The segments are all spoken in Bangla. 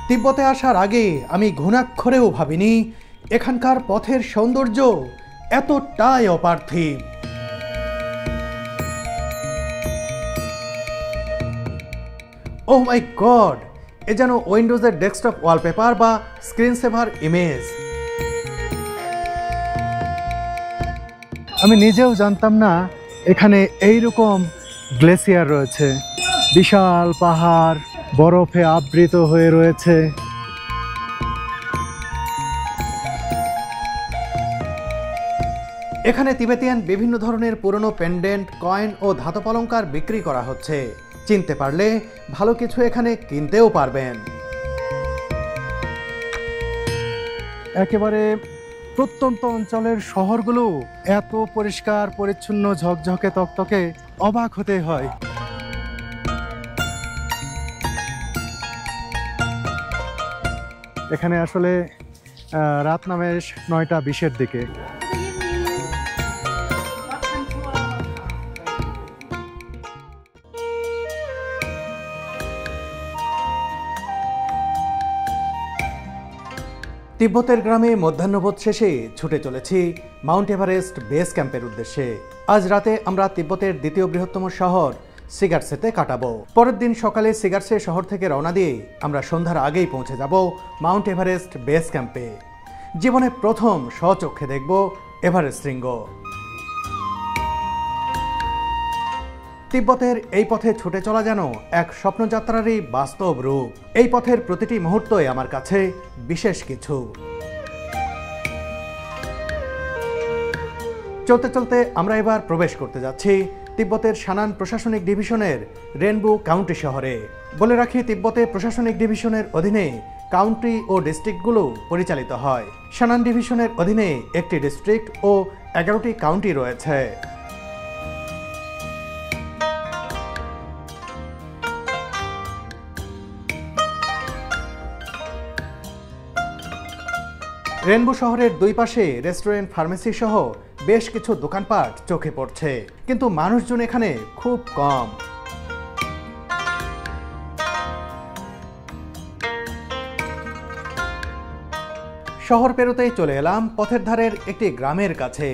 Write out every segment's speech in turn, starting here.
তিব্বতে আসার আগে আমি ঘুণাক্ষরেও ভাবিনি এখানকার পথের সৌন্দর্য এতটাই অপার্থিব। ওহ মাই গড, এ যেন উইন্ডোজের ডেস্কটপ ওয়ালপেপার বা স্ক্রিন সেভার ইমেজ। আমি নিজেও জানতাম না এখানে এইরকম গ্লেসিয়ার রয়েছে, বিশাল পাহাড় বরফে আবৃত হয়ে রয়েছে। এখানে তিবেতিয়ান বিভিন্ন ধরনের পুরনো পেন্ডেন্ট, কয়েন ও ধাতব অলংকার বিক্রি করা হচ্ছে। চিনতে পারলে ভালো কিছু এখানে কিনতেও পারবেন। একেবারে প্রত্যন্ত অঞ্চলের শহরগুলো এত পরিষ্কার পরিচ্ছন্ন, ঝকঝকে তকতকে, অবাক হতে হয়। এখানে আসলে রাত নামে 9:20 দিকে। তিব্বতের গ্রামে মধ্যাহ্নভোজ শেষে ছুটে চলেছি মাউন্ট এভারেস্ট বেস ক্যাম্পের উদ্দেশ্যে। আজ রাতে আমরা তিব্বতের দ্বিতীয় বৃহত্তম শহর সিগার্সেতে কাটাবো। পরের দিন সকালে সিগার্সে শহর থেকে রওনা দিয়ে আমরা সন্ধ্যার আগেই পৌঁছে যাব মাউন্ট এভারেস্ট বেস ক্যাম্পে। জীবনে প্রথম স্বচক্ষে দেখব এভারেস্ট শৃঙ্গ। তিব্বতের এই পথে ছুটে চলা যেন এক স্বপ্নযাত্রারই বাস্তব রূপ। এই পথের প্রতিটি মুহূর্তই আমার কাছে বিশেষ কিছু। চলতে চলতে আমরা এবার প্রবেশ করতে যাচ্ছি তিব্বতের শানান প্রশাসনিক ডিভিশনের রেনবো কাউন্টি শহরে। বলে রাখি, তিব্বতে প্রশাসনিক ডিভিশনের অধীনে কাউন্টি ও ডিস্ট্রিক্টগুলো পরিচালিত হয়। শানান ডিভিশনের অধীনে একটি ডিস্ট্রিক্ট ও 11টি কাউন্টি রয়েছে। রেনবো শহরের দুই পাশে রেস্টুরেন্ট, ফার্মেসি সহ বেশ কিছু দোকানপাট চোখে পড়ছে, কিন্তু মানুষজন এখানে খুব কম। শহর পেরোতেই চলে এলাম পথের ধারের একটি গ্রামের কাছে।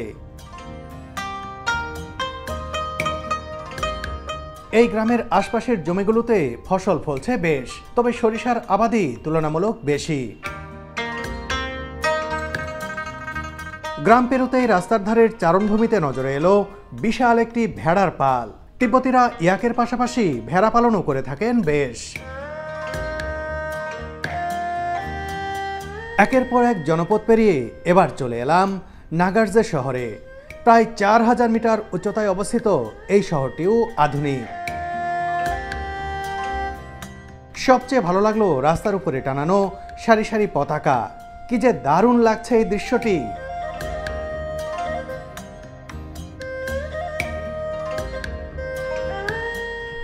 এই গ্রামের আশপাশের জমিগুলোতে ফসল ফলছে বেশ, তবে সরিষার আবাদি তুলনামূলক বেশি। গ্রাম পেরোতেই রাস্তার ধারের চারণভূমিতে নজরে এলো বিশাল একটি ভেড়ার পাল। তিব্বতীরা ইয়াকের পাশাপাশি ভেড়া পালনও করে থাকেন বেশ। একের পর এক জনপদ পেরিয়ে এবার চলে এলাম নাগার্জে শহরে। প্রায় 4000 মিটার উচ্চতায় অবস্থিত এই শহরটিও আধুনিক। সবচেয়ে ভালো লাগলো রাস্তার উপরে টানানো সারি সারি পতাকা। কি যে দারুণ লাগছে এই দৃশ্যটি।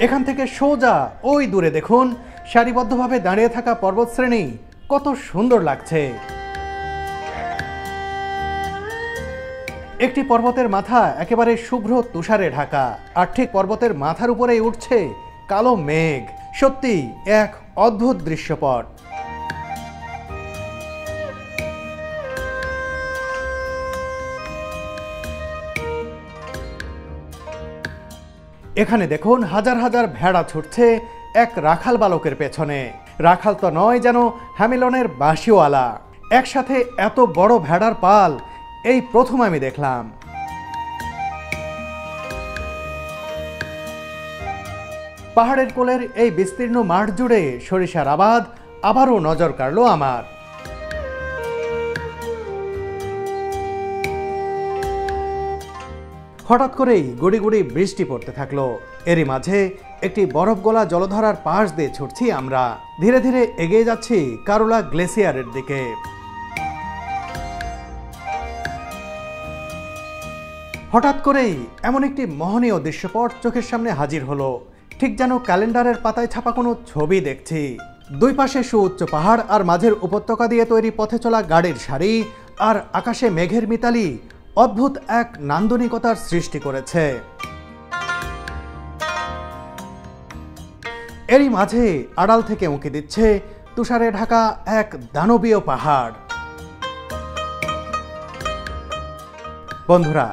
এখান থেকে সোজা ওই দূরে দেখুন সারিবদ্ধভাবে দাঁড়িয়ে থাকা পর্বতশ্রেণী কত সুন্দর লাগছে। একটি পর্বতের মাথা একেবারে শুভ্র তুষারে ঢাকা, আর ঠিক পর্বতের মাথার উপরেই উঠছে কালো মেঘ। সত্যি এক অদ্ভুত দৃশ্যপট। এখানে দেখুন হাজার হাজার ভেড়া ছুটছে এক রাখাল বালকের পেছনে। রাখাল তো নয়, যেন হ্যামিলনের বাঁশিওয়ালা। একসাথে এত বড় ভেড়ার পাল এই প্রথম আমি দেখলাম। পাহাড়ের কোলের এই বিস্তীর্ণ মাঠ জুড়ে সরিষার আবাদ আবারও নজর কাড়ল আমার। হঠাৎ করেই গুড়ি গুড়ি বৃষ্টি পড়তে থাকলো। এরই মাঝে একটি বরফ গলা জলধারার পাশ দিয়ে ছুটছি আমরা। ধীরে ধীরে এগিয়ে যাচ্ছি কারুলা গ্লেসিয়ারের দিকে। হঠাৎ করেই এমন একটি মোহনীয় দৃশ্যপট চোখের সামনে হাজির হলো, ঠিক যেন ক্যালেন্ডারের পাতায় ছাপা কোনো ছবি দেখছি। দুই পাশে সুউচ্চ পাহাড় আর মাঝের উপত্যকা দিয়ে তৈরি পথে চলা গাড়ির সারি, আর আকাশে মেঘের মিতালি অদ্ভুত এক নান্দনিকতার সৃষ্টি করেছে। এরই মাঝে আড়াল থেকে উঁকি দিচ্ছে তুষারে ঢাকা এক দানবীয় পাহাড়। বন্ধুরা,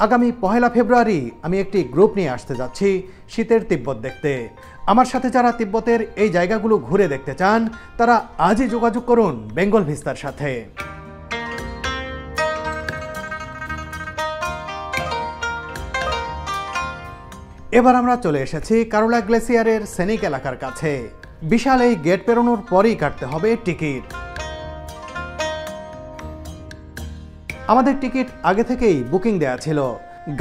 আগামী 1 ফেব্রুয়ারি আমি একটি গ্রুপ নিয়ে আসতে যাচ্ছি শীতের তিব্বত দেখতে। আমার সাথে যারা তিব্বতের এই জায়গাগুলো ঘুরে দেখতে চান তারা আজই যোগাযোগ করুন বেঙ্গল ভিস্তার সাথে। এবার আমরা চলে এসেছি কারোলা গ্লেসিয়ারের সেনিক এলাকার কাছে। বিশাল এই গেট পেরোনোর পরই কাটতে হবে টিকিট। আমাদের টিকিট আগে থেকেই বুকিং দেয়া ছিল।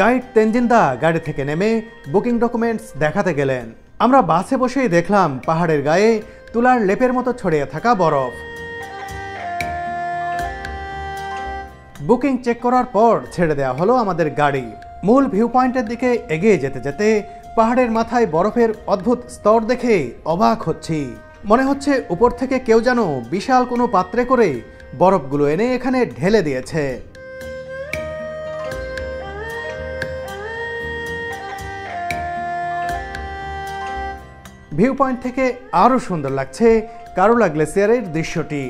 গাইড তেনজিন্দা গাড়ি থেকে নেমে বুকিং ডকুমেন্টস দেখাতে গেলেন। আমরা বাসে বসেই দেখলাম পাহাড়ের গায়ে তুলার লেপের মতো ছড়িয়ে থাকা বরফ। বুকিং চেক করার পর ছেড়ে দেওয়া হলো আমাদের গাড়ি। মূল ভিউ পয়েন্টের দিকে এগিয়ে যেতে যেতে পাহাড়ের মাথায় বরফের অদ্ভুত স্তর দেখে অবাক হচ্ছি। মনে হচ্ছে উপর থেকে কেউ যেন বিশাল কোনো পাত্রে করে বরফগুলো এনে এখানে ঢেলে দিয়েছে। ভিউ পয়েন্ট থেকে আরো সুন্দর লাগছে কারোলা গ্লেসিয়ারের দৃশ্যটি।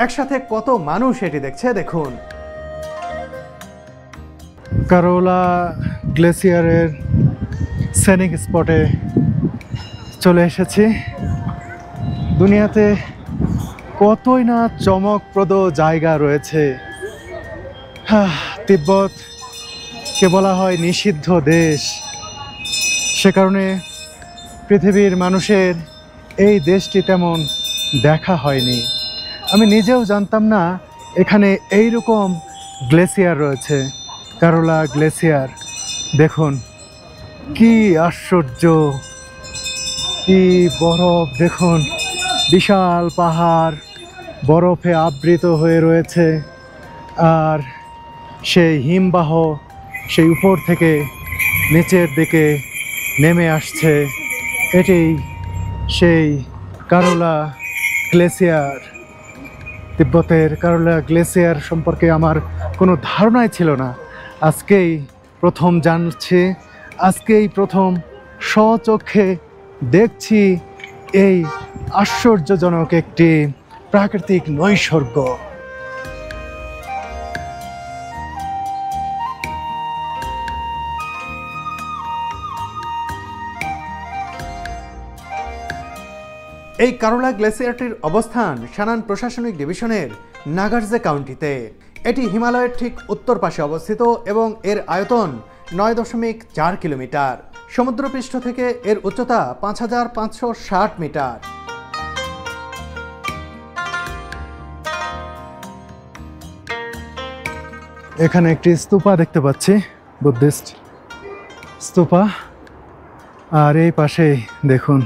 একসাথে কত মানুষ এটি দেখছে দেখুন। কারোলা গ্লেসিয়ারের সেনিক স্পটে চলে এসেছি। দুনিয়াতে কতই না চমকপ্রদ জায়গা রয়েছে। তিব্বতকে বলা হয় নিষিদ্ধ দেশ। সে কারণে পৃথিবীর মানুষের এই দেশটি তেমন দেখা হয়নি। আমি নিজেও জানতাম না এখানে এই রকম গ্লেসিয়ার রয়েছে। কারোলা গ্লেসিয়ার দেখুন, কি আশ্চর্য, কি বরফ দেখুন। বিশাল পাহাড় বরফে আবৃত হয়ে রয়েছে, আর সেই হিমবাহ সেই উপর থেকে নিচের দিকে নেমে আসছে। এটি সেই কারোলা গ্লেসিয়ার। তিব্বতের কারোলা গ্লেসিয়ার সম্পর্কে আমার কোনো ধারণাই ছিল না। আজকেই প্রথম জানছি, আজকেই প্রথম স্বচক্ষে দেখছি এই আশ্চর্যজনক একটি প্রাকৃতিক নৈসর্গ। এই কারোলা গ্লেসিয়ারটির অবস্থান শানান প্রশাসনিক ডিভিশনের নাগার্জে কাউন্টিতে। এটি হিমালয়ের ঠিক উত্তর পাশে অবস্থিত এবং এর আয়তন 9.4 কিলোমিটার। সমুদ্রপৃষ্ঠ থেকে এর উচ্চতা 5560 মিটার। এখানে একটি স্তূপা দেখতে পাচ্ছি, বুদ্ধিস্ট স্তূপা। আর এই পাশেই দেখুন,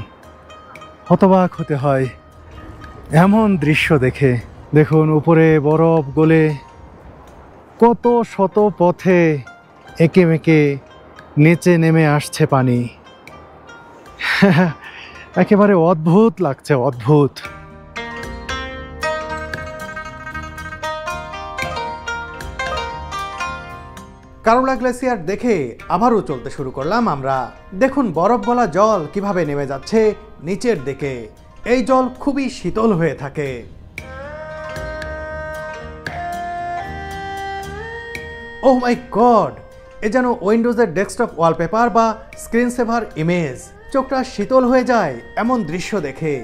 হতবাক হতে হয় এমন দৃশ্য দেখে। দেখুন উপরে বরফ গলে কত শত পথে এঁকে মেঁকে নিচে নেমে আসছে পানি। একেবারে অদ্ভুত লাগছে, অদ্ভুত। কারোলা গ্লেসিয়ার দেখে আবারও চলতে শুরু করলাম আমরা। দেখুন বরফ গলা জল কিভাবে নেমে যাচ্ছে নিচের দিকে। এই জল খুবই শীতল হয়ে থাকে। ওহ মাই গড, এ যেন উইন্ডোজের ডেস্কটপ ওয়ালপেপার বা স্ক্রিন সেভার ইমেজ। চোখটা শীতল হয়ে যায় এমন দৃশ্য দেখে।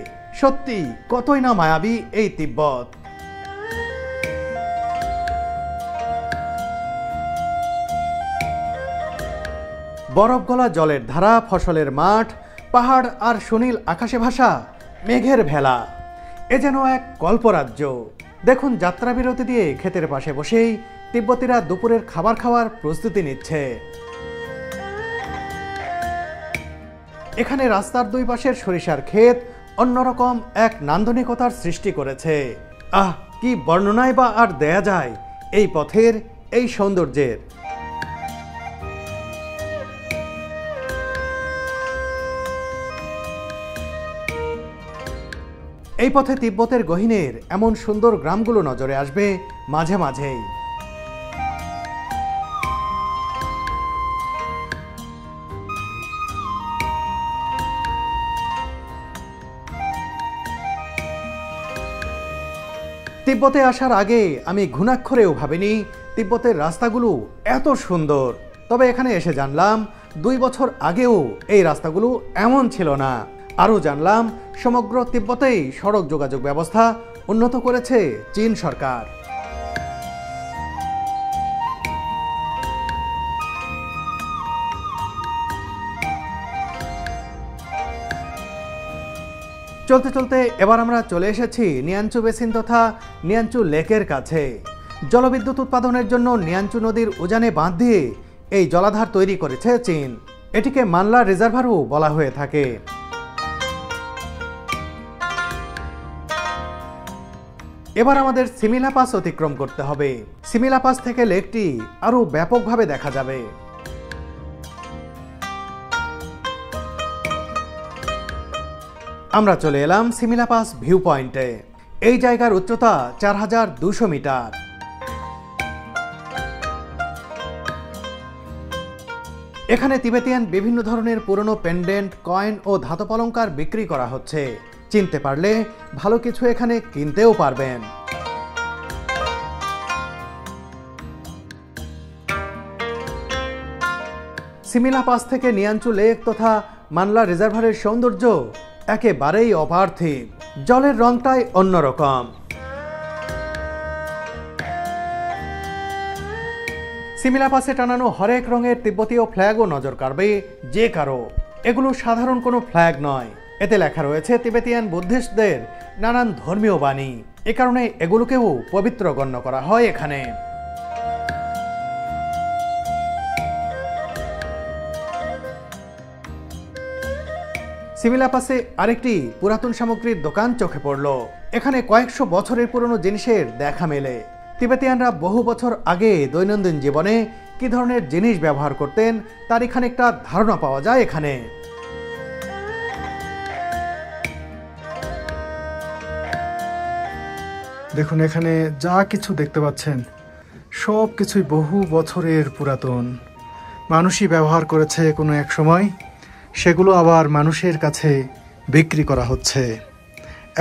সত্যি কতই না মায়াবী এই তিব্বত। বরফ গলা জলের ধারা, ফসলের মাঠ, পাহাড় আর সুনীল আকাশে ভাসা মেঘের ভেলা। এ যেন এক কল্পরাজ্য। দেখুন যাত্রা বিরতি দিয়ে ক্ষেতের পাশে বসেই তিব্বতীরা দুপুরের খাবার খাওয়ার প্রস্তুতি নিচ্ছে। এখানে রাস্তার দুই পাশের সরিষার ক্ষেত অন্যরকম এক নান্দনিকতার সৃষ্টি করেছে। আহ, কি বর্ণনায় বা আর দেয়া যায় এই পথের এই সৌন্দর্যের। এই পথে তিব্বতের গহীনের এমন সুন্দর গ্রামগুলো নজরে আসবে মাঝে মাঝেই। তিব্বতে আসার আগে আমি ঘুণাক্ষরেও ভাবিনি তিব্বতের রাস্তাগুলো এত সুন্দর। তবে এখানে এসে জানলাম 2 বছর আগেও এই রাস্তাগুলো এমন ছিল না। আরও জানলাম সমগ্র তিব্বতেই সড়ক যোগাযোগ ব্যবস্থা উন্নত করেছে চীন সরকার। চলতে চলতে এবার আমরা চলে এসেছি নিয়াঞ্চু বেসিন তথা নিয়াঞ্চু লেকের কাছে। জলবিদ্যুৎ উৎপাদনের জন্য নিয়াঞ্চু নদীর উজানে বাঁধ দিয়ে এই জলাধার তৈরি করেছে চীন। এটিকে মানলা রিজার্ভারও বলা হয়ে থাকে। এবার আমাদের সিমিলা পাস অতিক্রম করতে হবে। সিমিলা পাস থেকে লেকটি আরও ব্যাপকভাবে দেখা যাবে। আমরা চলে এলাম সিমিলা পাস ভিউ পয়েন্টে। এই জায়গার উচ্চতা 4200 মিটার। এখানে তিবেতিয়ান বিভিন্ন ধরনের পুরনো পেন্ডেন্ট, কয়েন ও ধাতব অলংকার বিক্রি করা হচ্ছে। চিনতে পারলে ভালো কিছু এখানে কিনতেও পারবেন। সিমিলা পাস থেকে নিয়াঞ্চু লেক তথা মানলা রিজার্ভারের সৌন্দর্য একেবারেই অপার্থিব। জলের রংটাই অন্যরকম। সিমিলা পাসে টানানো হরেক রঙের তিব্বতীয় ফ্ল্যাগও নজর কাড়বে যে কারো। এগুলো সাধারণ কোনো ফ্ল্যাগ নয়। এতে লেখা রয়েছে তিবেতিয়ান বুদ্ধিস্টদের নানান ধর্মীয় বাণী। এ কারণে এগুলোকেও পবিত্র গণ্য করা হয় এখানে। সিমিলা পাসে আরেকটি পুরাতন সামগ্রীর দোকান চোখে পড়ল। এখানে কয়েকশো বছরের পুরনো জিনিসের দেখা মেলে। তিবেতিয়ানরা বহু বছর আগে দৈনন্দিন জীবনে কি ধরনের জিনিস ব্যবহার করতেন তারই খানিকটা ধারণা পাওয়া যায় এখানে। দেখুন এখানে যা কিছু দেখতে পাচ্ছেন সব কিছুই বহু বছরের পুরাতন। মানুষই ব্যবহার করেছে কোনো এক সময়, সেগুলো আবার মানুষের কাছে বিক্রি করা হচ্ছে।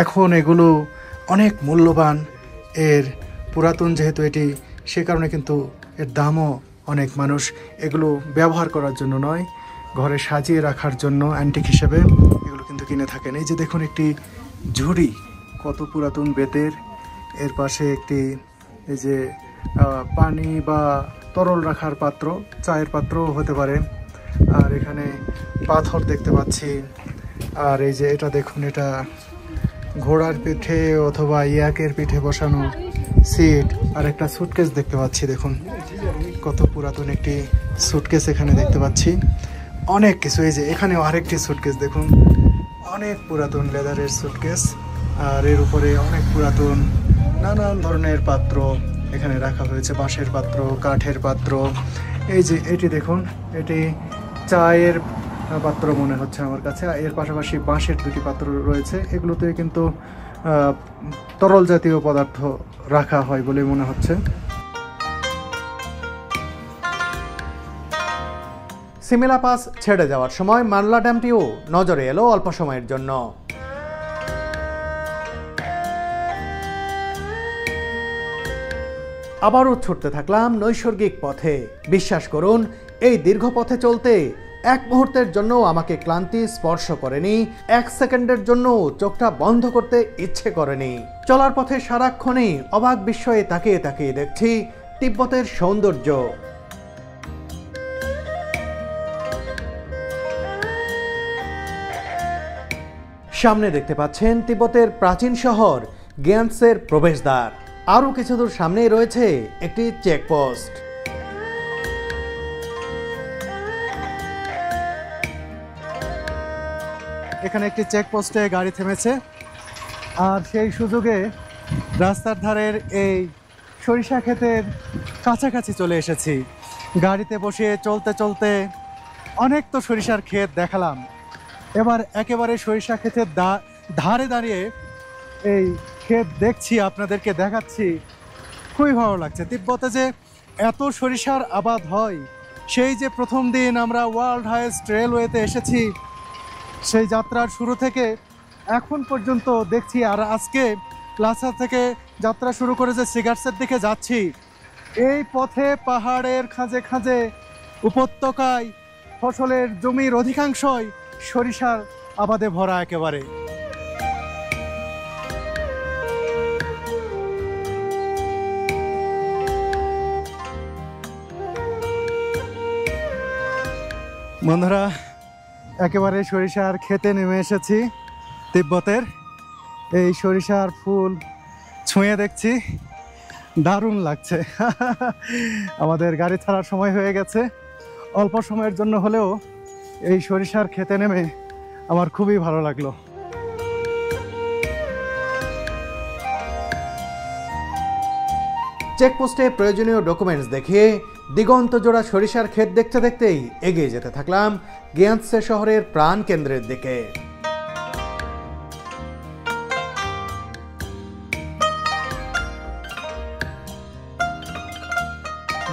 এখন এগুলো অনেক মূল্যবান। এর পুরাতন যেহেতু এটি, সে কারণে কিন্তু এর দামও অনেক। মানুষ এগুলো ব্যবহার করার জন্য নয়, ঘরে সাজিয়ে রাখার জন্য অ্যান্টিক হিসেবে এগুলো কিন্তু কিনে থাকেন। এই যে দেখুন একটি ঝুড়ি, কত পুরাতন বেতের। এর পাশে একটি এই যে পানি বা তরল রাখার পাত্র, চায়ের পাত্রও হতে পারে। আর এখানে পাথর দেখতে পাচ্ছি। আর এই যে এটা দেখুন, এটা ঘোড়ার পিঠে অথবা ইয়াকের পিঠে বসানো সিট। আর একটা সুটকেস দেখতে পাচ্ছি। দেখুন কত পুরাতন একটি সুটকেস এখানে দেখতে পাচ্ছি। অনেক কিছু। এই যে এখানেও আরেকটি সুটকেস দেখুন, অনেক পুরাতন লেদারের সুটকেস। আর এর উপরে অনেক পুরাতন নানান ধরনের পাত্র এখানে রাখা হয়েছে, বাঁশের পাত্র, কাঠের পাত্র। এই যে এটি দেখুন, এটি চায়ের পাত্র মনে হচ্ছে আমার কাছে। এর পাশাপাশি বাঁশের দুটি পাত্র রয়েছে। এগুলোতে কিন্তু তরল জাতীয় পদার্থ রাখা হয় বলে মনে হচ্ছে। সিমিলা পাস ছেড়ে যাওয়ার সময় মানলা ড্যামটিও নজরে এলো অল্প সময়ের জন্য। আবারও ছুটতে থাকলাম নৈসর্গিক পথে। বিশ্বাস করুন, এই দীর্ঘ পথে চলতে এক মুহূর্তের জন্য আমাকে ক্লান্তি স্পর্শ করেনি। 1 সেকেন্ডের জন্য চোখটা বন্ধ করতে ইচ্ছে করেনি। চলার পথে সারাক্ষণই অবাক বিস্ময়ে তাকিয়ে তাকিয়ে দেখছি তিব্বতের সৌন্দর্য। সামনে দেখতে পাচ্ছেন তিব্বতের প্রাচীন শহর গিয়ানসের প্রবেশদ্বার। আরও কিছু দূর সামনেই রয়েছে একটি চেকপোস্ট। এখানে একটি চেকপোস্টে গাড়ি থেমেছে। আর সেই সুযোগে রাস্তার ধারের এই সরিষা ক্ষেতের কাছাকাছি চলে এসেছি। গাড়িতে বসে চলতে চলতে অনেক তো সরিষার ক্ষেত দেখালাম। এবার একেবারে সরিষা ক্ষেতের ধারে দাঁড়িয়ে এই ক্ষেত দেখছি, আপনাদেরকে দেখাচ্ছি। খুবই ভালো লাগছে। তিব্বতে যে এত সরিষার আবাদ হয়, সেই যে প্রথম দিন আমরা ওয়ার্ল্ড হাইয়েস্ট রেলওয়েতে এসেছি, সেই যাত্রার শুরু থেকে এখন পর্যন্ত দেখছি। আর আজকে লাসা থেকে যাত্রা শুরু করে যে সিগারসের দিকে যাচ্ছি, এই পথে পাহাড়ের খাঁজে খাঁজে উপত্যকায় ফসলের জমির অধিকাংশই সরিষার আবাদে ভরা একেবারে। বন্ধুরা, একেবারে সরিষার খেতে নেমে এসেছি তিব্বতের। এই সরিষার ফুল ছুঁয়ে দেখছি, দারুণ লাগছে। আমাদের গাড়ি ছাড়ার সময় হয়ে গেছে, অল্প সময়ের জন্য হলেও এই সরিষার খেতে নেমে আমার খুবই ভালো লাগলো। চেকপোস্টে প্রয়োজনীয় ডকুমেন্টস দেখিয়ে দিগন্ত জোড়া সরিষার ক্ষেত দেখতে দেখতেই এগিয়ে যেতে থাকলাম গিয়ান্তসে শহরের প্রাণ কেন্দ্রের দিকে।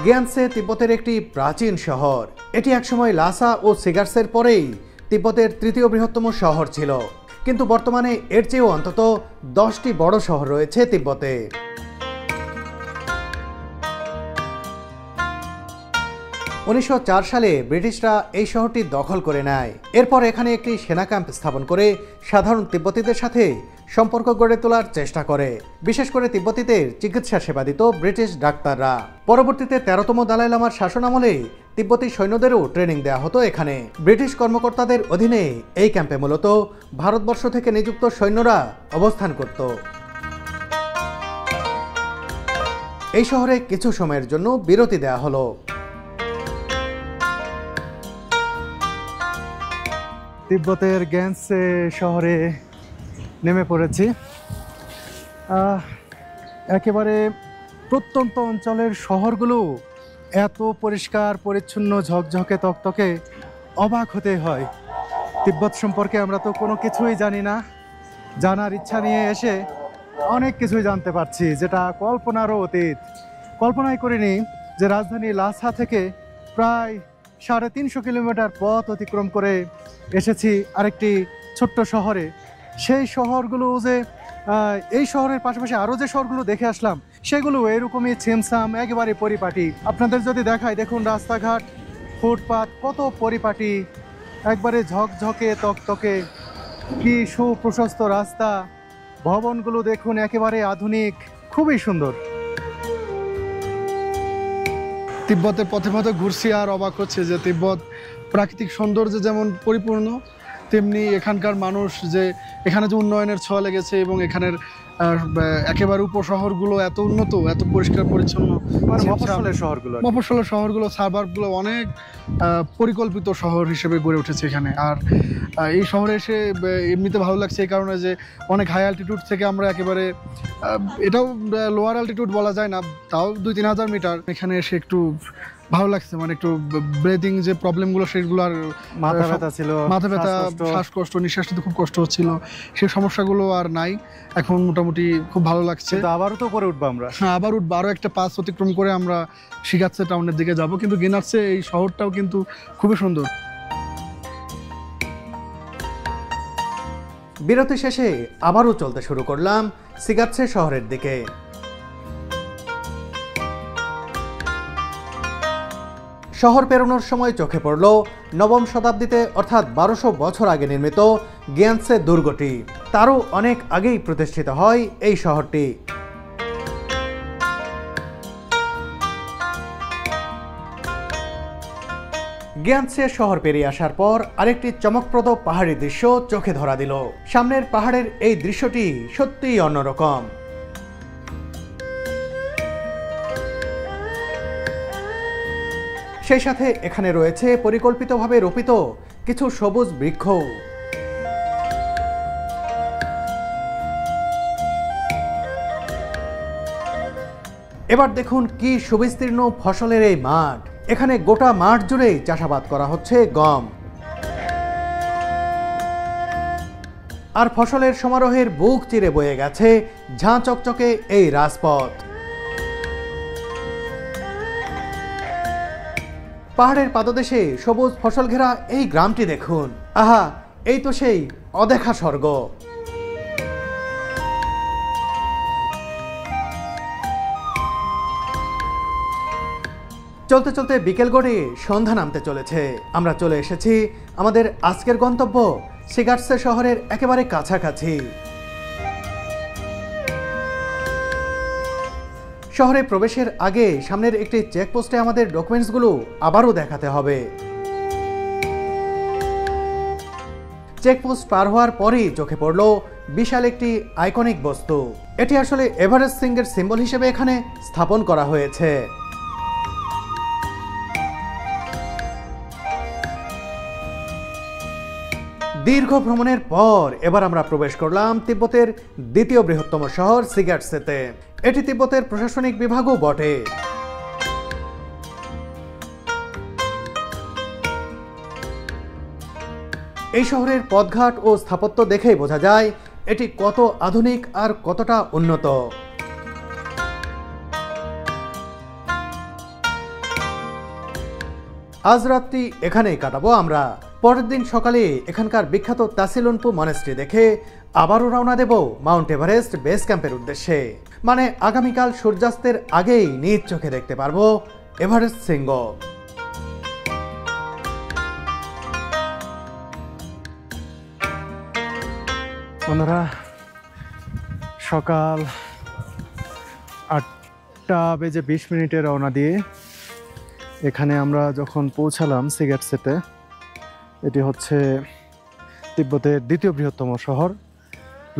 গিয়ান্তসে তিব্বতের একটি প্রাচীন শহর। এটি একসময় লাসা ও সিগার্সের পরেই তিব্বতের তৃতীয় বৃহত্তম শহর ছিল, কিন্তু বর্তমানে এর চেয়েও অন্তত 10টি বড় শহর রয়েছে তিব্বতে। 1904 সালে ব্রিটিশরা এই শহরটি দখল করে নেয়। এরপর এখানে একটি সেনা ক্যাম্প স্থাপন করে সাধারণ তিব্বতীদের সাথে সম্পর্ক গড়ে তোলার চেষ্টা করে। বিশেষ করে তিব্বতীদের চিকিৎসা সেবা দিত ব্রিটিশ ডাক্তাররা। পরবর্তীতে 13তম দালাই লামার শাসনামলে তিব্বতী সৈন্যদেরও ট্রেনিং দেওয়া হতো এখানে। ব্রিটিশ কর্মকর্তাদের অধীনে এই ক্যাম্পে মূলত ভারতবর্ষ থেকে নিযুক্ত সৈন্যরা অবস্থান করত। এই শহরে কিছু সময়ের জন্য বিরতি দেওয়া হলো। তিব্বতের গ্যান্সে শহরে নেমে পড়েছি। একেবারে প্রত্যন্ত অঞ্চলের শহরগুলো এত পরিষ্কার পরিচ্ছন্ন, ঝকঝকে তকতকে, অবাক হতে হয়। তিব্বত সম্পর্কে আমরা তো কোনো কিছুই জানি না, জানার ইচ্ছা নিয়ে এসে অনেক কিছুই জানতে পারছি, যেটা কল্পনারও অতীত। কল্পনাই করিনি যে রাজধানী লাসা থেকে প্রায় 350 কিলোমিটার পথ অতিক্রম করে এসেছি আরেকটি ছোট্ট শহরে। সেই শহরগুলো যে এই শহরের পাশাপাশি আরও যে শহরগুলো দেখে আসলাম, সেগুলো এরকমই ছিমছাম, একেবারে পরিপাটি। আপনাদের যদি দেখাই, দেখুন রাস্তাঘাট, ফুটপাত কত পরিপাটি, একবারে ঝকঝকে তকতকে, কি সুপ্রশস্ত রাস্তা, ভবনগুলো দেখুন একেবারে আধুনিক, খুবই সুন্দর। তিব্বতের পথে পথে ঘুরছি আর অবাক হচ্ছে যে তিব্বত প্রাকৃতিক সৌন্দর্যে যেমন পরিপূর্ণ, তেমনি এখানকার মানুষ যে এখানে যে উন্নয়নের ছোঁয়া লেগেছে এবং এখানের একেবারে উপশহরগুলো এত উন্নত, এত পরিষ্কার পরিচ্ছন্ন। মফস্বলের শহরগুলো, সাবার্বগুলো অনেক পরিকল্পিত শহর হিসেবে গড়ে উঠেছে এখানে। আর এই শহরে এসে এমনিতে ভালো লাগছে এই কারণে যে অনেক হাই অ্যালটিটিউড থেকে আমরা একেবারে, এটাও লোয়ার অ্যালটিটিউড বলা যায় না, তাও 2-3 হাজার মিটার, এখানে এসে একটু ভালো লাগছে। মানে একটু ব্রেদিং যে প্রবলেমগুলো, সেগুলো আর মাথা ব্যথা, শ্বাসকষ্ট, নিঃশ্বাস নিতে খুব কষ্ট হচ্ছিল, সেই সমস্যাগুলো আর নাই। এখন মোটামুটি খুব ভালো লাগছে। আবারও তো উপরে উঠবো আমরা। হ্যাঁ, আবার উঠবো, আরও একটা পাস অতিক্রম করে আমরা শিগাৎসে টাউনের দিকে যাব। কিন্তু গিনার্সে এই শহরটাও কিন্তু খুবই সুন্দর। বিরতি শেষে আবারও চলতে শুরু করলাম সিগার্সে শহরের দিকে। শহর পেরোনোর সময় চোখে পড়ল 9ম শতাব্দীতে অর্থাৎ 1200 বছর আগে নির্মিত গিয়ান্তসে দুর্গটি। তারও অনেক আগেই প্রতিষ্ঠিত হয় এই শহরটি। গিয়ান্তসে শহর পেরিয়ে আসার পর আরেকটি চমকপ্রদ পাহাড়ি দৃশ্য চোখে ধরা দিল। সামনের পাহাড়ের এই দৃশ্যটি সত্যিই অন্যরকম। সেই সাথে এখানে রয়েছে পরিকল্পিতভাবে রোপিত কিছু সবুজ বৃক্ষ। এবার দেখুন কি সুবিস্তীর্ণ ফসলের এই মাঠ। এখানে গোটা মাঠ জুড়েই চাষাবাদ করা হচ্ছে গম। আর ফসলের সমারোহের বুক চিরে বয়ে গেছে ঝাঁ চকচকে এই রাজপথ। পাহাড়ের পাদদেশে সবুজ ফসল ঘেরা এই গ্রামটি দেখুন। আহা, এই তো সেই অদেখা স্বর্গ। চলতে চলতে বিকেল গড়ে সন্ধ্যা নামতে চলেছে। আমরা চলে এসেছি আমাদের আজকের গন্তব্য সিগার্টসে শহরের একেবারে কাছাকাছি। শহরে প্রবেশের আগে সামনের একটি চেকপোস্টে আমাদের ডকুমেন্টসগুলো আবারও দেখাতে হবে। চেকপোস্ট পার হওয়ার পরই চোখে পড়ল বিশাল একটি আইকনিক বস্তু। এটি আসলে এভারেস্ট সিংহের সিম্বল হিসেবে এখানে স্থাপন করা হয়েছে। দীর্ঘ ভ্রমণের পর এবার আমরা প্রবেশ করলাম তিব্বতের দ্বিতীয় বৃহত্তম শহর সিগার্টসেতে। এটি তিব্বতের প্রশাসনিক বিভাগও বটে। এই শহরের পথঘাট ও স্থাপত্য দেখেই বোঝা যায় এটি কত আধুনিক আর কতটা উন্নত। আজ রাতটি এখানেই কাটাবো আমরা। পরের দিন সকালে এখানকার বিখ্যাত তাসিলুনপু মনেস্ট্রি দেখে আবারও রওনা দেব মাউন্ট এভারেস্ট বেস ক্যাম্পের উদ্দেশ্যে। মানে আগামীকাল সূর্যাস্তের আগেই নিজ চোখে দেখতে পারবো এভারেস্ট শৃঙ্গ। বন্ধুরা, সকাল 8:20 রওনা দিয়ে এখানে আমরা যখন পৌঁছালাম সিগার্টসেতে, এটি হচ্ছে তিব্বতের দ্বিতীয় বৃহত্তম শহর।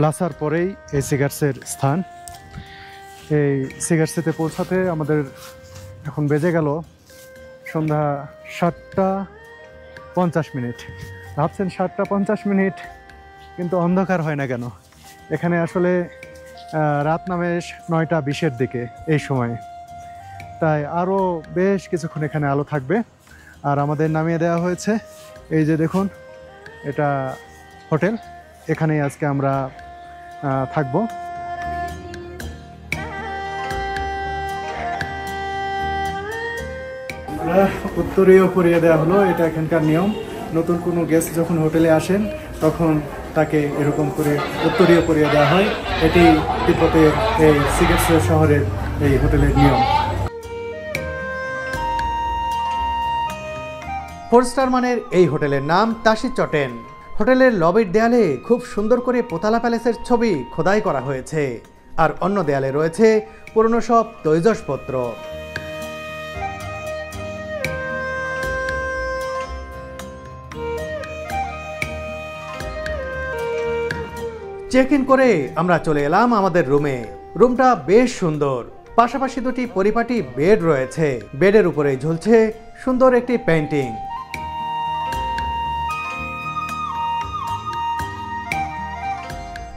লাসার পরেই এই সিগার্টসের স্থান। এই সিগার্টসেতে পৌঁছাতে আমাদের এখন বেজে গেল সন্ধ্যা 7:50। ভাবছেন 7:50, কিন্তু অন্ধকার হয় না কেন? এখানে আসলে রাত নামে 9:20 দিকে এই সময়, তাই আরও বেশ কিছুক্ষণ এখানে আলো থাকবে। আর আমাদের নামিয়ে দেওয়া হয়েছে, এই যে দেখুন, এটা হোটেল। এখানেই আজকে আমরা থাকবো। উত্তরীয় পরিয়ে দেওয়া হলো, এটা এখানকার নিয়ম। নতুন কোনো গেস্ট যখন হোটেলে আসেন তখন তাকে এরকম করে উত্তরীয় পরিয়ে দেওয়া হয়। এটি তিব্বতের এই সিগার্টসে শহরের এই হোটেলের নিয়ম। 4 স্টার মানের এই হোটেলের নাম তাসি চটেন। হোটেলের লবির দেয়ালে খুব সুন্দর করে পোতালা প্যালেসের ছবি খোদাই করা হয়েছে, আর অন্য দেয়ালে রয়েছে পুরনো সব তৈজসপত্র। চেক ইন করে আমরা চলে এলাম আমাদের রুমে। রুমটা বেশ সুন্দর, পাশাপাশি দুটি পরিপাটি বেড রয়েছে। বেডের উপরে ঝুলছে সুন্দর একটি পেইন্টিং।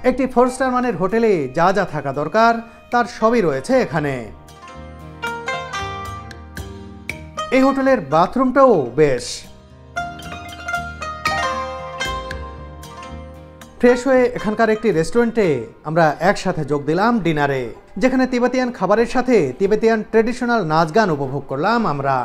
একটি 4 স্টার মানের হোটেলে যা যা থাকা দরকার তার সবই রয়েছে এখানে। এই হোটেলের বাথরুমটাও বেশ। ফ্রেশ হয়ে এখানকার একটি রেস্টুরেন্টে আমরা একসাথে যোগ দিলাম ডিনারে, যেখানে তিবেতিয়ান খাবারের সাথে তিবেতিয়ান ট্রেডিশনাল নাচ গান উপভোগ করলাম আমরা।